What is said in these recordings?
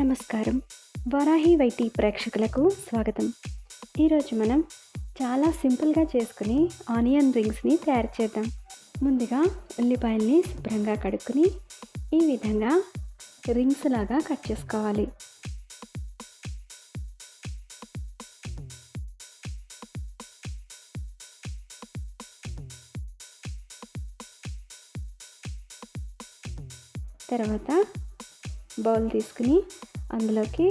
నమస్కారం. వారాహి వైటీ ప్రేక్షకులకు స్వాగతం. ఈరోజు మనం చాలా సింపుల్గా చేసుకుని ఆనియన్ రింగ్స్ని తయారు చేద్దాం. ముందుగా ఉల్లిపాయల్ని శుభ్రంగా కడుక్కుని ఈ విధంగా రింగ్స్ లాగా కట్ చేసుకోవాలి. తర్వాత బౌల్ తీసుకుని అందులోకి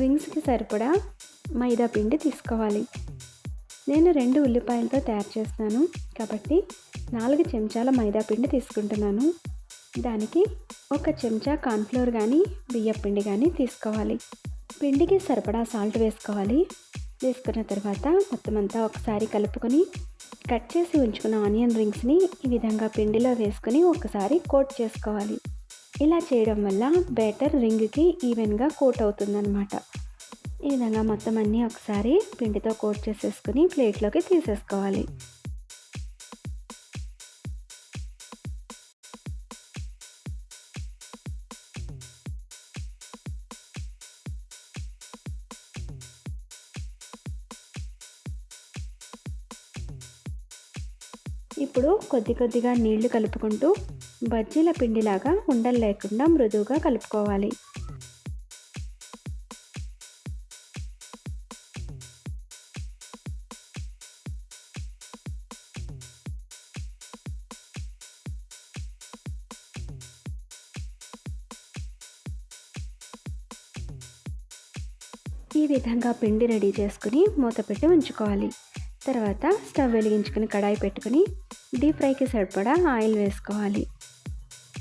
రింగ్స్కి సరిపడా మైదా పిండి తీసుకోవాలి. నేను 2 ఉల్లిపాయలతో తయారు చేస్తున్నాను కాబట్టి 4 చెంచాల మైదా పిండి తీసుకుంటున్నాను. దానికి 1 చెంచా కార్న్ఫ్లోర్ కానీ బియ్యం పిండి కానీ తీసుకోవాలి. పిండికి సరిపడా సాల్ట్ వేసుకోవాలి. వేసుకున్న తర్వాత మొత్తం అంతా ఒకసారి కలుపుకొని కట్ చేసి ఉంచుకున్న ఆనియన్ రింగ్స్ని ఈ విధంగా పిండిలో వేసుకొని ఒకసారి కోట్ చేసుకోవాలి. ఇలా చేయడం వల్ల బ్యాటర్ రింగ్కి ఈవెన్గా కోట్ అవుతుందన్నమాట. ఈ విధంగా మొత్తం అన్నీ ఒకసారి పిండితో కోట్ చేసేసుకుని ప్లేట్లోకి తీసేసుకోవాలి. ఇప్పుడు కొద్దిగా నీళ్లు కలుపుకుంటూ బజ్జీల పిండిలాగా ఉండలు లేకుండా మృదువుగా కలుపుకోవాలి. ఈ విధంగా పిండి రెడీ చేసుకుని మూత పెట్టి ఉంచుకోవాలి. తర్వాత స్టవ్ వెలిగించుకుని కడాయి పెట్టుకుని డీప్ ఫ్రైకి సరిపడా ఆయిల్ వేసుకోవాలి.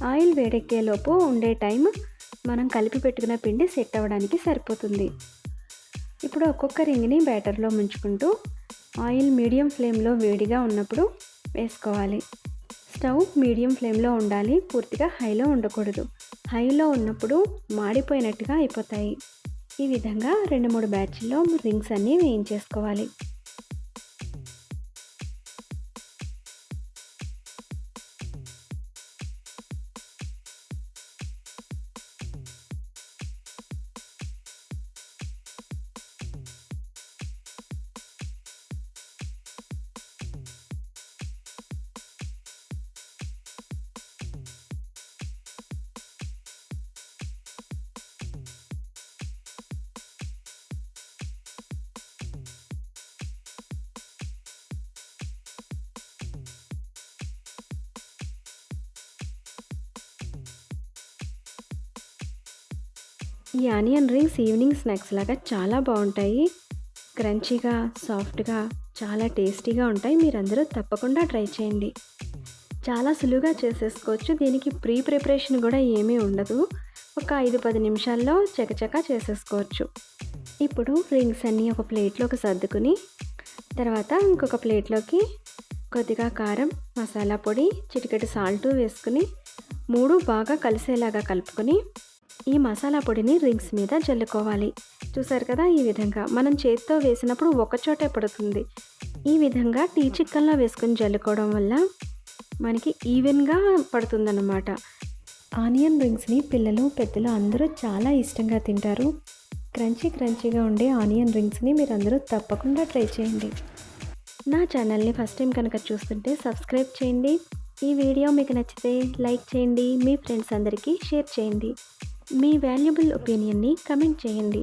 ఆయిల్ వేడెక్కేలోపు ఉండే టైం మనం కలిపి పెట్టుకున్న పిండి సెట్ అవ్వడానికి సరిపోతుంది. ఇప్పుడు ఒక్కొక్క రింగ్ని బ్యాటర్లో ముంచుకుంటూ ఆయిల్ మీడియం ఫ్లేమ్లో వేడిగా ఉన్నప్పుడు వేసుకోవాలి. స్టవ్ మీడియం ఫ్లేమ్లో ఉండాలి, పూర్తిగా హైలో ఉండకూడదు. హైలో ఉన్నప్పుడు మాడిపోయినట్టుగా అయిపోతాయి. ఈ విధంగా 2-3 బ్యాచ్ల్లో రింగ్స్ అన్నీ వేయించేసుకోవాలి. ఈ ఆనియన్ రింగ్స్ ఈవినింగ్ స్నాక్స్ లాగా చాలా బాగుంటాయి. క్రంచీగా, సాఫ్ట్గా, చాలా టేస్టీగా ఉంటాయి. మీరందరూ తప్పకుండా ట్రై చేయండి. చాలా సులువుగా చేసేసుకోవచ్చు. దీనికి ప్రీ ప్రిపరేషన్ కూడా ఏమీ ఉండదు. ఒక 5-10 నిమిషాల్లో చకచకా చేసేసుకోవచ్చు. ఇప్పుడు రింగ్స్ అన్నీ ఒక ప్లేట్లోకి సర్దుకుని తర్వాత ఇంకొక ప్లేట్లోకి కొద్దిగా కారం, మసాలా పొడి, చిటికెడు సాల్ట్ వేసుకుని 3 బాగా కలిసేలాగా కలుపుకొని ఈ మసాలా పొడిని రింగ్స్ మీద జల్లుకోవాలి. చూసారు కదా, ఈ విధంగా మనం చేతితో వేసినప్పుడు ఒకచోటే పడుతుంది. ఈ విధంగా టీ చిక్కల్లో వేసుకొని జల్లుకోవడం వల్ల మనకి ఈవెన్గా పడుతుందన్నమాట. ఆనియన్ రింగ్స్ని పిల్లలు, పెద్దలు అందరూ చాలా ఇష్టంగా తింటారు. క్రంచీగా ఉండే ఆనియన్ రింగ్స్ని మీరందరూ తప్పకుండా ట్రై చేయండి. నా ఛానల్ని ఫస్ట్ టైం కనుక చూస్తుంటే సబ్స్క్రైబ్ చేయండి. ఈ వీడియో మీకు నచ్చితే లైక్ చేయండి, మీ ఫ్రెండ్స్ అందరికీ షేర్ చేయండి. మీ వాల్యుబుల్ ఒపీనియన్ని కమెంట్ చేయండి.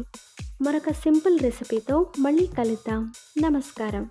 మరొక సింపుల్ రెసిపీతో మళ్ళీ కలుద్దాం. నమస్కారం.